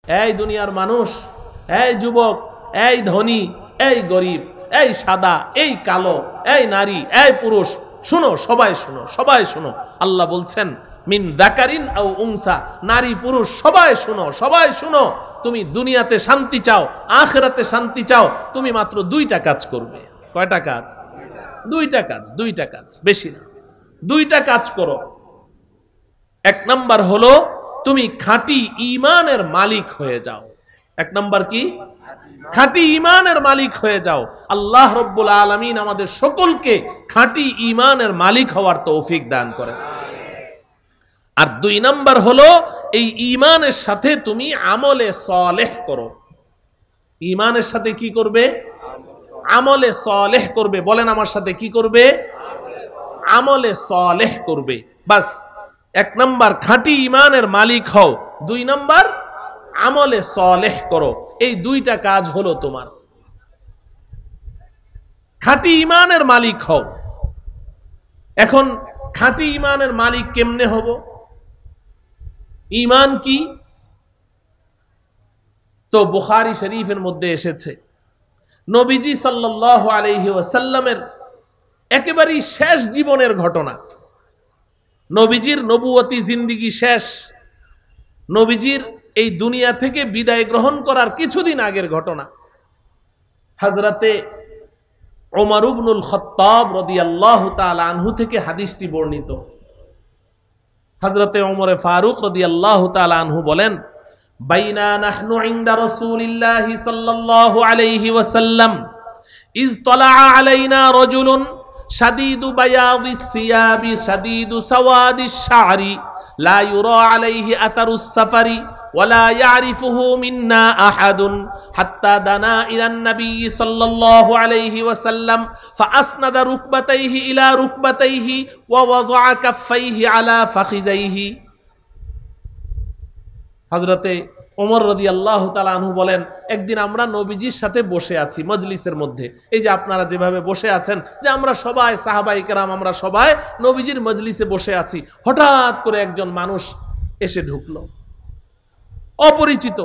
এই দুনিয়ার মানুষ, এই যুবক, এই ধনী, এই গরিব, এই সাদা, এই কালো, এই নারী, এই পুরুষ, শুনো, সবাই শুনো, সবাই শুনো। আল্লাহ বলছেন মিন যাকারিন আও উনসা, নারী পুরুষ সবাই শুনো, সবাই শুনো। তুমি দুনিয়াতে শান্তি চাও, আখিরাতে শান্তি চাও, তুমি মাত্র দুইটা কাজ করবে। কয়টা কাজ? দুইটা কাজ, দুইটা কাজ, বেশি না। দুইটা কাজ করো। এক নাম্বার হলো তুমি খাঁটি ঈমানের মালিক হয়ে যাও। এক নাম্বার কি? খাঁটি ঈমানের মালিক হয়ে যাও। আল্লাহ রাব্বুল আলামিন আমাদের সকলকে খাঁটি ঈমানের মালিক হওয়ার তৌফিক দান করেন। আর দুই নাম্বার হলো এই ঈমানের সাথে তুমি আমলে সালেহ করো। ঈমানের সাথে কি করবে? আমলে সালেহ করবে। বলেন আমার সাথে কি করবে? আমলে সালেহ করবে। বাস, এক নাম্বার খাঁটি ঈমানের মালিক হও, দুই নাম্বার আমলে সালেহ করো। এই দুইটা কাজ হলো তোমার। খাঁটি ঈমানের মালিক হও। এখন খাঁটি ঈমানের মালিক কেমনে হব? ঈমান কি? তো বুখারী শরীফের মধ্যে এসেছে নবীজি সাল্লাল্লাহু আলাইহি ওয়াসাল্লামের একেবারেই শেষ জীবনের ঘটনা। নবীজির নবুয়তি জিন্দেগি শেষ, নবীজির এই দুনিয়া থেকে বিদায় গ্রহণ করার কিছুদিন আগের ঘটনা। হযরতে ওমর ইবনুল খাত্তাব রাদিয়াল্লাহু তাআলা আনহু থেকে হাদিসটি বর্ণিত। হযরতে ওমর ফারুক রাদিয়াল্লাহু তাআলা আনহু বলেন, বাইনা নাহনু ইনদা রাসূলিল্লাহি সাল্লাল্লাহু আলাইহি ওয়াসাল্লাম ইজ তালা আলাইনা রাজুলুন শাদীদু বায়াদিস সিয়াবি শাদীদু সাওয়াদিশ শা'রি লা ইউরা আলাইহি আতারুস সাফারি ওয়ালা ইয়ারিফুহু মিন্না আহাদুন হাত্তা দানা ইলান নবী সাল্লাল্লাহু আলাইহি ওয়াসাল্লাম ফাআসনাদা রুকবাতাইহি ইলা রুকবাতাইহি ওয়া ওয়াযআ কাফাইহি আলা ফাখিদাইহি। হযরতে ওমর রাদিয়াল্লাহু তাআলা আনহু বলেন, একদিন আমরা নবীজির সাথে বসে আছি মজলিসের মধ্যে। এই যে আপনারা যেভাবে বসে আছেন, যে আমরা সবাই সাহাবায়ে কেরাম আমরা সবাই নবীজির মজলিসে বসে আছি, হঠাৎ করে একজন মানুষ এসে ঢুকলো, অপরিচিত,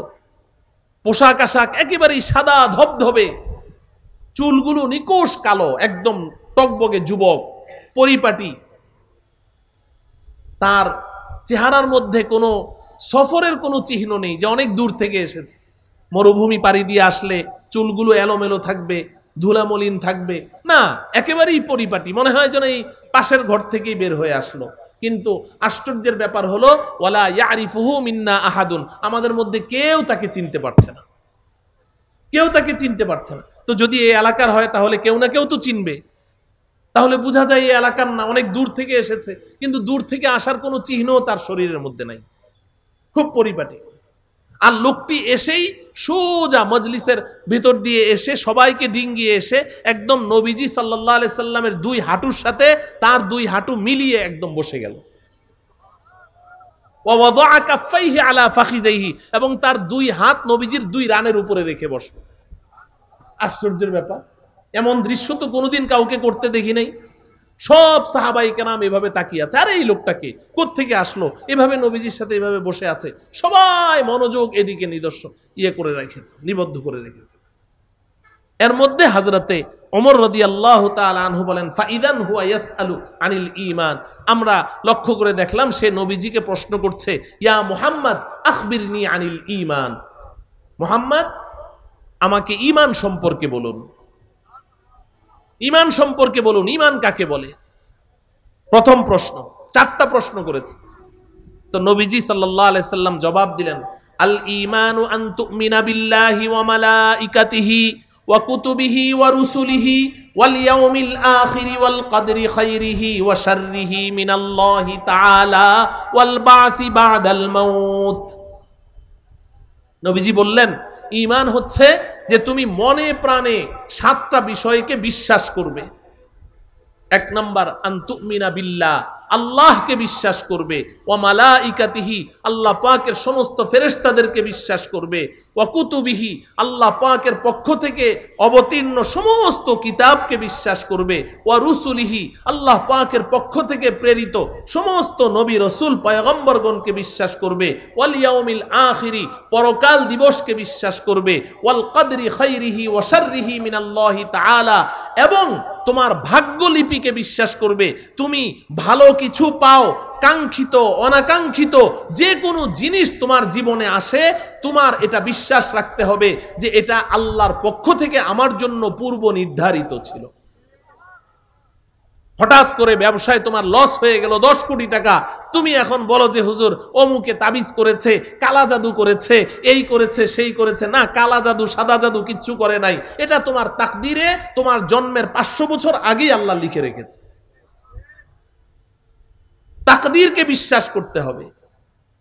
পোশাক আশাক একেবারেই সাদা ধবধবে, চুলগুলো নিকোষ কালো, একদম টকবগে যুবক, পরিপাটি। তার চেহারার মধ্যে কোনো সফরের কোনো চিহ্ন নেই যে অনেক দূর থেকে এসেছে। মরুভূমি পাড়ি দিয়ে আসলে চুলগুলো এলোমেলো থাকবে, ধুলামলিন থাকবে না, একেবারেই পরিপাটি, মনে হয় যেন এই পাশের ঘর থেকেই বের হয়ে আসলো। কিন্তু আশ্চর্যের ব্যাপার হলো ওয়ালা ইয়ারিফুহু মিন্না আহাদুন, আমাদের মধ্যে কেউ তাকে চিনতে পারছে না, কেউ তাকে চিনতে পারছে না। তো যদি এই এলাকার হয় তাহলে কেউ না কেউ তো চিনবে, তাহলে বোঝা যায় এই এলাকার না, অনেক দূর থেকে এসেছে। কিন্তু দূর থেকে আসার কোনো চিহ্নও তার শরীরের মধ্যে নাই, খুব পরিপাটি। আর লোকটি এসেই সোজা মজলিসের ভিতর দিয়ে এসে সবাইকে ডিঙ্গিয়ে এসে একদম নবীজি সাল্লাল্লাহু আলাইহি সাল্লামের দুই হাঁটুর সাথে তার দুই হাঁটু মিলিয়ে একদম বসে গেল। ওয়া ওয়াযআ কাফাইহি আলা ফাখিযাইহি, এবং তার দুই হাত নবীজির দুই রানের উপরে রেখে বসল। আশ্চর্যের ব্যাপার, এমন দৃশ্য তো কোনোদিন কাউকে করতে দেখি নাই। সব সাহাবায়ে কেরাম এভাবে তাকিয়ে আছে, আরে এই লোকটাকে কোত্থেকে আসলো, এভাবে নবীজির সাথে এভাবে বসে আছে। সবাই মনোযোগ এদিকে করে রেখেছে, নিবদ্ধ করে রেখেছে। এর মধ্যে হযরতে ওমর রাদিয়াল্লাহু তাআলা আনহু বলেন, ফাইদান হুয়া ইয়াসআলু আনিল ঈমান, আমরা লক্ষ্য করে দেখলাম সে নবীজিকে প্রশ্ন করছে, ইয়া মুহাম্মদ আখবিরনি আনিল ঈমান, মুহাম্মদ আমাকে ঈমান সম্পর্কে বলুন, ঈমান সম্পর্কে বলুন, ঈমান কাকে বলে? প্রথম প্রশ্ন, চারটা প্রশ্ন করেছে। তো নবীজি সাল্লাল্লাহু আলাইহি সাল্লাম জবাব দিলেন, আল ঈমানু আন তুমিনা বিল্লাহি ওয়া মালাইকাতিহি ওয়া কুতুবিহি ওয়া রুসুলিহি ওয়াল ইয়াউমিল আখিরি ওয়াল কদরি খাইরিহি ওয়া শাররিহি মিনাল্লাহি তাআলা ওয়াল বাসি বাদাল মাউত। নবীজি বললেন, ঈমান হচ্ছে যে তুমি মনে প্রাণে সাতটা বিষয়কে বিশ্বাস করবে। এক নাম্বার আন তুমিনা বিল্লাহ, আল্লাহকে বিশ্বাস করবে, ওয়া মালাইকাতিহি আল্লাহ পাকের সমস্ত ফেরেশতাদেরকে বিশ্বাস করবে, ওয়া কুতুবিহি আল্লাহ পাকের পক্ষ থেকে অবতীর্ণ সমস্ত কিতাবকে বিশ্বাস করবে, ওয়া রুসুলিহি আল্লাহ পাকের পক্ষ থেকে প্রেরিত সমস্ত নবী রাসূল পয়গম্বরগণকে বিশ্বাস করবে, ওয়াল ইয়াউমিল আখিরি পরকাল দিবসকে বিশ্বাস করবে, ওয়াল কদরি খাইরিহি ওয়া শাররিহি মিনাল্লাহি তাআলা এবং তোমার ভাগ্যলিপিকে বিশ্বাস করবে। তুমি ভালো কিছু পাও, কাঙ্ক্ষিত অনাকাঙ্ক্ষিত যে কোনো জিনিস তোমার জীবনে আসে, তোমার এটা বিশ্বাস রাখতে হবে যে এটা আল্লাহর পক্ষ থেকে আমার জন্য পূর্ব নির্ধারিত ছিল। হঠাৎ করে ব্যবসায় তোমার লস হয়ে গেল 10 কোটি টাকা, তুমি এখন বলো যে হুজুর অমুকে তাবিজ করেছে, কালা জাদু করেছে, এই করেছে সেই করেছে। না, কালা জাদু সাদা জাদু কিচ্ছু করে নাই, এটা তোমার তাকদিরে তোমার জন্মের 500 বছর আগেই আল্লাহ লিখে রেখেছে। তাকদীরকে বিশ্বাস করতে হবে।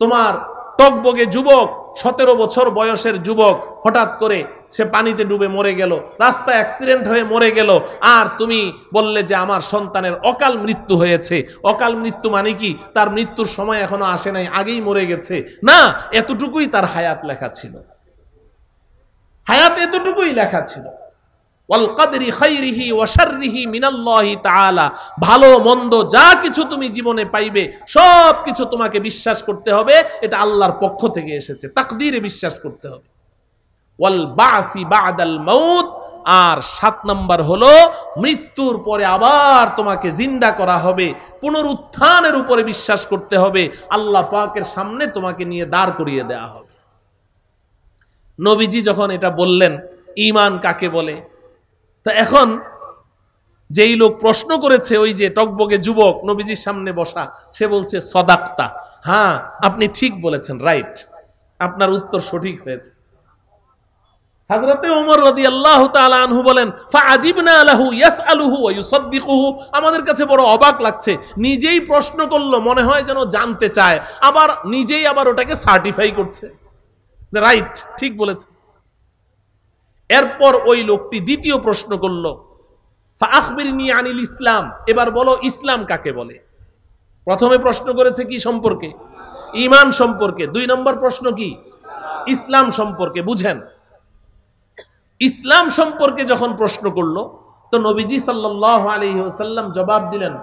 তোমার টকবগে যুবক 17 বছর বয়সের যুবক হঠাৎ করে সে পানিতে ডুবে মরে গেল, রাস্তায় অ্যাক্সিডেন্ট হয়ে মরে গেল, আর তুমি বললে যে আমার সন্তানের অকাল মৃত্যু হয়েছে। অকাল মৃত্যু মানে কি? তার মৃত্যুর সময় এখনো আসে নাই, আগেই মরে গেছে। না, এতটুকুই তার হায়াত লেখা ছিল, হায়াত এতটুকুই লেখা ছিল। ওয়াল কদরি খাইরিহি ওয়া শাররিহি মিনাল্লাহি তাআলা ভালো মন্দ যা কিছু তুমি জীবনে পাইবে সব কিছু তোমাকে বিশ্বাস করতে হবে এটা আল্লাহর পক্ষ থেকে এসেছে, তাকদীরে বিশ্বাস করতে হবে। ওয়াল বাসি বাদাল মাউত আর 7 নাম্বার হলো মৃত্যুর পরে আবার তোমাকে জিন্দা করা হবে, পুনরুত্থানের উপরে বিশ্বাস করতে হবে, আল্লাহ পাকের সামনে তোমাকে নিয়ে দাঁড় করিয়ে দেয়া হবে। নবীজি যখন এটা বললেন ঈমান কাকে বলে, তা এখন যেই লোক প্রশ্ন করেছে, ওই যে টকবগে যুবক নবীজির সামনে বসা, সে বলছে সদাক্তা, হ্যাঁ আপনি ঠিক বলেছেন, রাইট, আপনার উত্তর সঠিক হয়েছে। হযরতে ওমর রাদিয়াল্লাহু তাআলা আনহু বলেন ফাআজিবনা লাহু ইয়াসআলুহু ওয়া ইউসাদ্দিকুহু, আমাদের কাছে বড় অবাক লাগছে, নিজেই প্রশ্ন করলো, মনে হয় যেন জানতে চায়, আবার নিজেই আবার ওটাকে সার্টিফাই করছে, রাইট, ঠিক বলেছে। এরপর ওই লোকটি দ্বিতীয় প্রশ্ন করলো ফাআখবিরনি আনিল ইসলাম, এবার বলো ইসলাম কাকে বলে। প্রথমে প্রশ্ন করেছে কি সম্পর্কে? ঈমান সম্পর্কে। 2 নম্বর প্রশ্ন কি? ইসলাম সম্পর্কে। বুঝেন, ইসলাম সম্পর্কে যখন প্রশ্ন করলো তো নবীজি সাল্লাল্লাহু আলাইহি ওয়াসাল্লাম জবাব দিলেন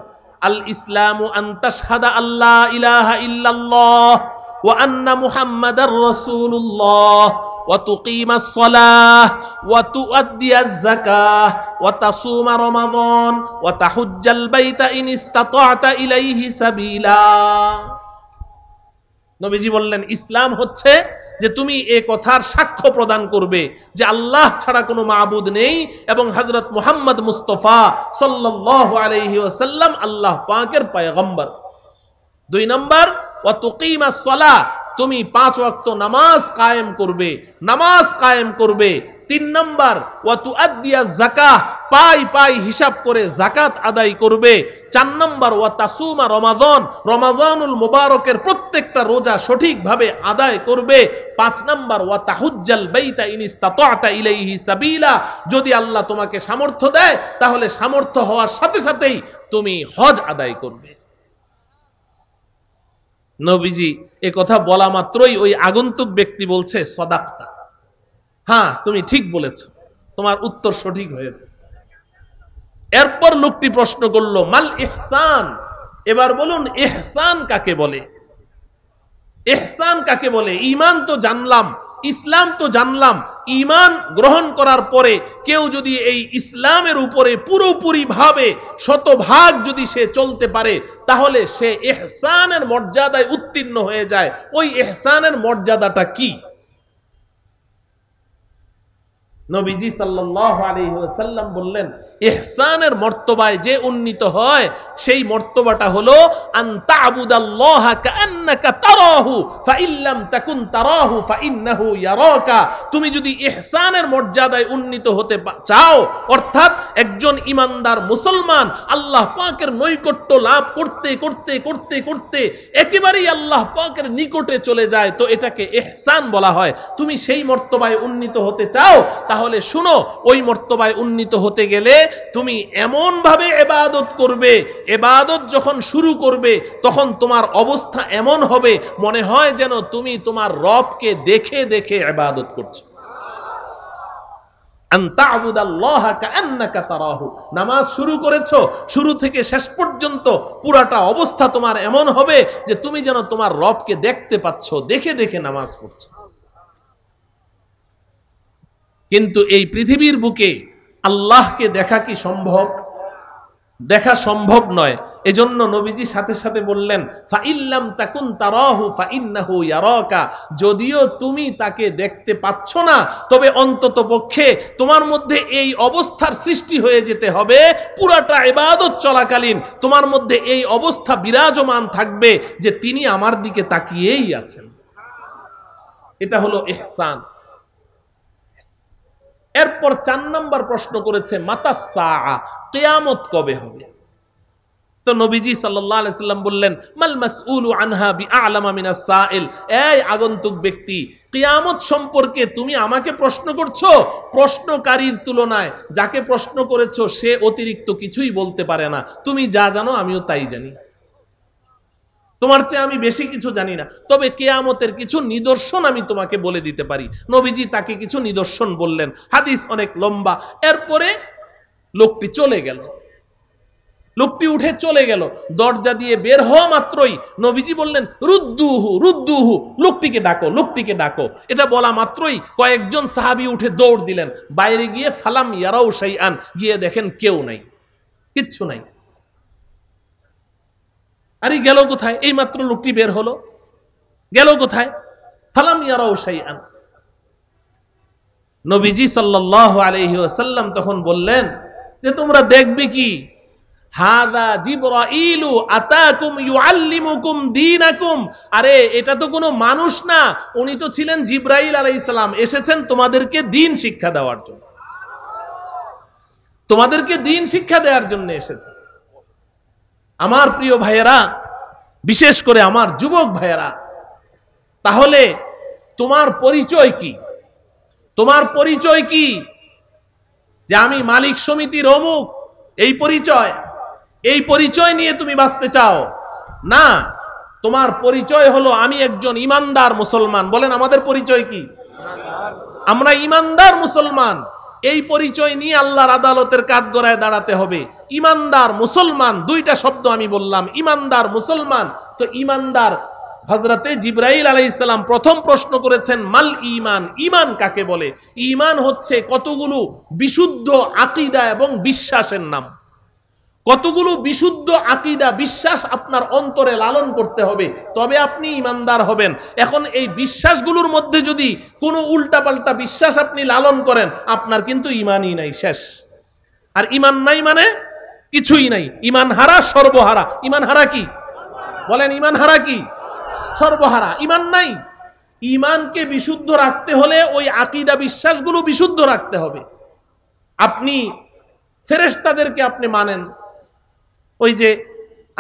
আল ইসলামু আন তাশহাদা আল্লা ইলাহা ইল্লাল্লাহ ওয়া আন্না মুহাম্মাদার রাসূলুল্লাহ ওয়া তুকিমাস সালাহ ওয়া তুআদ্দিয়াজ যাকাহ ওয়া তাসুমা রমাদান ওয়া তাহুজ্জাল বাইতা ইন ইসতাতা'তা ইলাইহি সাবিলা। নবীজি বললেন ইসলাম হচ্ছে যে তুমি এই কথার সাক্ষ্য প্রদান করবে যে আল্লাহ ছাড়া কোনো মাবুদ নেই এবং হযরত মুহাম্মদ মুস্তাফা সাল্লাল্লাহু আলাইহি ওয়াসাল্লাম আল্লাহ পাকের পয়গম্বর। 2 নম্বর ওয়া তুকিমাস সালাহ, তুমি 5 ওয়াক্ত নামাজ কায়েম করবে, নামাজ কায়েম করবে। 3 নম্বর ওয়া তুআদ্দিয়াজ যাকাহ, পাই পাই হিসাব করে যাকাত আদায় করবে। 4 নম্বর ওয়া তাসুমা রমাদান, রমাজানুল মুবারকের প্রত্যেকটা রোজা সঠিকভাবে আদায় করবে। 5 নম্বর ওয়া তাহুজ্জাল বাইতা ইন ইসতাতা'তা ইলাইহি সাবিলা, যদি আল্লাহ তোমাকে সামর্থ্য দেয় তাহলে সামর্থ্য হওয়ার সাথে সাথেই তুমি হজ আদায় করবে। নবীজি এ কথা বলা মাত্রই ওই আগন্তুক ব্যক্তি বলছে সদাক্তা, হ্যাঁ তুমি ঠিক বলেছ, তোমার উত্তর সঠিক হয়েছে। এরপর লোকটি প্রশ্ন করলো মাল ইহসান, এবার বলুন ইহসান কাকে বলে। ইহসান কাকে বলে? ঈমান তো জানলাম, ইসলাম তো জানলাম, ঈমান গ্রহণ করার পরে কেউ যদি এই ইসলামের উপরে পুরোপুরি ভাবে শতভাগ যদি সে চলতে পারে তাহলে সে ইহসানের মর্যাদায় উত্তীর্ণ হয়ে যায়। ওই ইহসানের মর্যাদাটা কি? নবীজি সাল্লাল্লাহু আলাইহি ওয়াসাল্লাম বললেন ইহসানের মর্তবায় যে উন্নীত হয় সেই মর্তবাটা হলো আন তা'বুদাল্লাহা কাআন্নাকা তারাহু ফাইল্লাম তাকুন তারাহু ফাইন্নাহু ইয়ারাকা। তুমি যদি ইহসানের মর্যাদায় উন্নীত হতে চাও, অর্থাৎ একজন ঈমানদার মুসলমান আল্লাহ পাকের নৈকট্য লাভ করতে করতে করতে করতে একেবারেই আল্লাহ পাকের নিকটে চলে যায়, তো এটাকে ইহসান বলা হয়। তুমি সেই মর্তবায় উন্নীত হতে চাও তাহলে শুনো, ওই মর্তবায় উন্নীত হতে গেলে তুমি এমন ভাবে ইবাদত করবে, ইবাদত যখন শুরু করবে তখন তোমার অবস্থা এমন হবে মনে হয় যেন তুমি তোমার রবকে দেখে দেখে ইবাদত করছো। আন তা'বুদাল্লাহা কাআন্নাকা তারাহু, নামাজ শুরু করেছো, শুরু থেকে শেষ পর্যন্ত পুরাটা অবস্থা তোমার এমন হবে যে তুমি যেন তোমার রবকে দেখতে পাচ্ছো, দেখে দেখে নামাজ পড়ছো। কিন্তু এই পৃথিবীর বুকে আল্লাহকে দেখা কি সম্ভব? দেখা সম্ভব নয়। এজন্য নবীজি সাথে সাথে বললেন, ফাইল্লাম তাকুন তারাহু ফাইন্নাহু ইয়ারাকা, যদিও তুমি তাকে দেখতে পাচ্ছ না, তবে অন্তত পক্ষে তোমার মধ্যে এই অবস্থার সৃষ্টি হয়ে যেতে হবে, পুরাটা ইবাদত চলাকালীন তোমার মধ্যে এই অবস্থা বিরাজমান থাকবে যে তিনি আমার দিকে তাকিয়েই আছেন। এটা হলো ইহসান। এরপর 4 নম্বর প্রশ্ন করেছে মাতাস সাআ, কিয়ামত কবে হবে? তো নবীজি সাল্লাল্লাহু আলাইহি সাল্লাম বললেন, মাল মাসউলু আনহা বিআলামা মিনাস সাইল, এই আগন্তুক ব্যক্তি, কিয়ামত সম্পর্কে তুমি আমাকে প্রশ্ন করছো, প্রশ্নকারীর তুলনায় যাকে প্রশ্ন করেছো সে অতিরিক্ত কিছুই বলতে পারে না। তুমি যা জানো আমিও তাই জানি, তোমার চেয়ে আমি বেশি কিছু জানি না, তবে কিয়ামতের কিছু নিদর্শন আমি তোমাকে বলে দিতে পারি। নবীজি তাকে কিছু নিদর্শন বললেন, হাদিস অনেক লম্বা। এরপরে লোকটি চলে গেল, লোকটি উঠে চলে গেল। দরজা দিয়ে বের হওয়া মাত্রই নবীজি বললেন, রুদ্দুহু রুদ্দুহু, লোকটিকে ডাকো, লোকটিকে ডাকো। এটা বলা মাত্রই কয়েকজন সাহাবী উঠে দৌড় দিলেন। বাইরে গিয়ে ফালাম ইয়ারাউ শাইআন, গিয়ে দেখেন কেউ নাই, কিচ্ছু নাই। আরে গেল কোথায়? এই মাত্র লোকটি বের হলো, গেল কোথায়? ফালাম ইয়ারাউ শাইআন। নবীজি সাল্লাল্লাহু আলাইহি ওয়াসাল্লাম তখন বললেন যে তোমরা দেখবে কি? হাদা জিবরাইলু আতাকুম ইউআল্লিমুকুম দীনাকুম, আরে এটা তো কোনো মানুষ না, উনি তো ছিলেন জিবরাইল আলাইহিস সালাম, এসেছেন তোমাদেরকে দ্বীন শিক্ষা দেওয়ার জন্য, তোমাদেরকে দ্বীন শিক্ষা দেওয়ার জন্য এসেছে। আমার প্রিয় ভাইয়েরা, বিশেষ করে আমার যুবক ভাইয়েরা, তাহলে তোমার পরিচয় কি? তোমার পরিচয় কি? যে আমি মালিক সমিতির অমুক, এই পরিচয়, এই পরিচয় নিয়ে তুমি বাঁচতে চাও না। তোমার পরিচয় হলো আমি একজন ইমানদার মুসলমান। বলেন আমাদের পরিচয় কি? আমরা ইমানদার মুসলমান। এই পরিচয় নিয়ে আল্লাহর আদালতের কাঠগড়ায় দাঁড়াতে হবে। ইমানদার মুসলমান, দুইটা শব্দ আমি বললাম, ইমানদার মুসলমান। তো ইমানদার, হযরতে জিবরাইল আলাইহিস সালাম প্রথম প্রশ্ন করেছেন, মাল ঈমান, ঈমান কাকে বলে? ঈমান হচ্ছে কতগুলো বিশুদ্ধ আকীদা এবং বিশ্বাসের নাম। কতগুলো বিশুদ্ধ আকীদা বিশ্বাস আপনার অন্তরে লালন করতে হবে, তবে আপনি ঈমানদার হবেন। এখন এই বিশ্বাসগুলোর মধ্যে যদি কোনো উল্টাপাল্টা বিশ্বাস আপনি লালন করেন, আপনার কিন্তু ঈমানই নাই, শেষ। আর ঈমান নাই মানে কিছুই নাই। ঈমান হারা, সর্বহারা। ঈমান হারা কি? বলেন ঈমান হারা কি? সর্বহারা। ঈমান নাই। ঈমানকে বিশুদ্ধ রাখতে হলে ওই আকীদা বিশ্বাসগুলো বিশুদ্ধ রাখতে হবে। আপনি ফেরেশতাদেরকে আপনি মানেন, ওই যে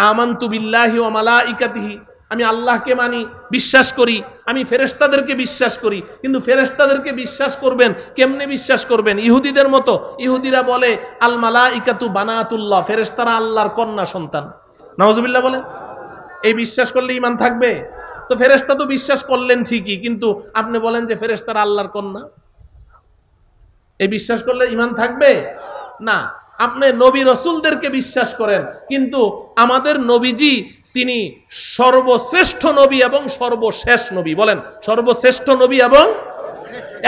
আমানতু বিল্লাহি ওয়া মালাইকাতিহি, আমি আল্লাহকে মানি, বিশ্বাস করি, আমি ফেরেশতাদেরকে বিশ্বাস করি। কিন্তু ফেরেশতাদেরকে বিশ্বাস করবেন কেমনে? বিশ্বাস করবেন ইহুদিদের মতো। ইহুদিরা বলে আল মালাইকাতু বানাতুল্লাহ, ফেরেশতারা আল্লাহর কন্যা সন্তান। নাউজুবিল্লাহ বলেন। এই বিশ্বাস করলে ঈমান থাকবে? তো ফেরেশতা তো বিশ্বাস করলেন ঠিকই, কিন্তু আপনি বলেন যে ফেরেশতারা আল্লাহর কন্যা, এই বিশ্বাস করলে ঈমান থাকবে না। আপনি নবী রাসূলদেরকে বিশ্বাস করেন, কিন্তু আমাদের নবীজি তিনি সর্বশ্রেষ্ঠ নবী এবং সর্বশেষ নবী। বলেন সর্বশ্রেষ্ঠ নবী এবং,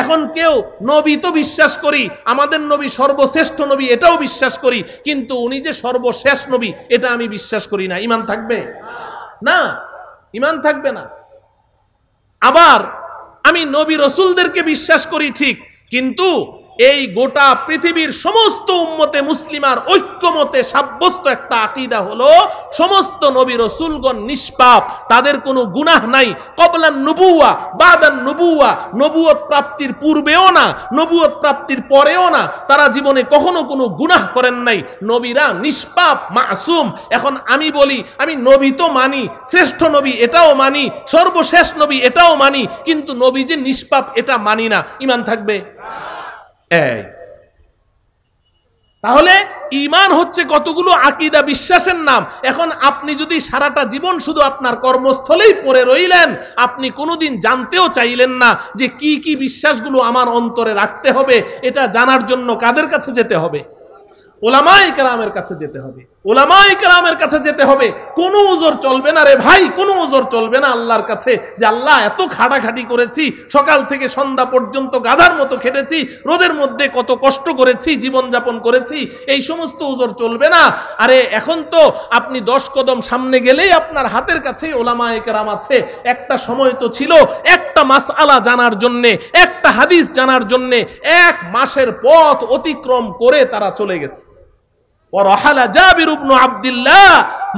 এখন কেউ নবী তো বিশ্বাস করি, আমাদের নবী সর্বশ্রেষ্ঠ নবী এটাও বিশ্বাস করি, কিন্তু উনি যে সর্বশেষ নবী এটা আমি বিশ্বাস করি না। ঈমান থাকবে না, ঈমান থাকবে না। আবার আমি নবী রাসূলদেরকে বিশ্বাস করি ঠিক, কিন্তু এই গোটা পৃথিবীর সমস্ত উম্মতে মুসলিমার ঐক্যমতে সাব্যস্ত একটা আকীদা হলো সমস্ত নবী রাসূলগণ নিষ্পাপ, তাদের কোনো গুনাহ নাই। কবলান নবুওয়া বাদান নবুওয়া, নবুয়ত প্রাপ্তির পূর্বেও না, নবুয়ত প্রাপ্তির পরেও না, তারা জীবনে কখনো কোনো গুনাহ করেন নাই। নবীরা নিষ্পাপ, মাসুম। এখন আমি বলি আমি নবী তো মানি, শ্রেষ্ঠ নবী এটাও মানি, সর্বশেষ নবী এটাও মানি, কিন্তু নবী যে নিষ্পাপ এটা মানি না। ঈমান থাকবে? তাহলে ঈমান হচ্ছে কতগুলো আকীদা বিশ্বাসের নাম। এখন আপনি যদি সারাটা জীবন শুধু আপনার কর্মস্থলেই পড়ে রইলেন, আপনি কোনোদিন জানতেও চাইলেন না যে কি কি বিশ্বাসগুলো আমার অন্তরে রাখতে হবে, এটা জানার জন্য কাদের কাছে যেতে হবে? উলামায়ে কেরামের কাছে যেতে হবে। উলামায়ে কেরামের কাছে যেতে হবে। কোনো ওজর চলবে না রে ভাই, কোনো ওজর চলবে না আল্লাহর কাছে যে আল্লাহ এত খাটাখাটি করেছি, সকাল থেকে সন্ধ্যা পর্যন্ত গাধার মতো খেটেছি, রোদের মধ্যে কত কষ্ট করেছি, জীবনযাপন করেছি, এই সমস্ত ওজর চলবে না। আরে এখন তো আপনি 10 কদম সামনে গেলেই আপনার হাতের কাছেই উলামায়ে কেরাম আছে। একটা সময় তো ছিল একটা মাসআলা জানার জন্যে, একটা হাদিস জানার জন্যে 1 মাসের পথ অতিক্রম করে তারা চলে গেছে। ورحل جابر بن عبد الله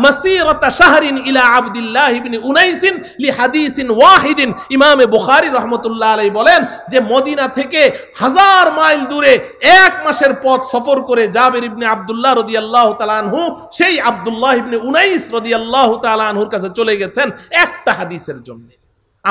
مسيرة شهر إلى عبد الله بن أنيس لحديث واحد। ইমাম বুখারী রাহমাতুল্লাহ আলাইহি বলেন যে মদিনা থেকে 1000 মাইল দূরে 1 মাসের পথ সফর করে জাবির ইবনে আব্দুল্লাহ রাদিয়াল্লাহু তাআলা আনহু সেই আব্দুল্লাহ ইবনে উনাইস রাদিয়াল্লাহু তাআলা আনহুর কাছে চলে গেছেন একটা হাদিসের জন্য।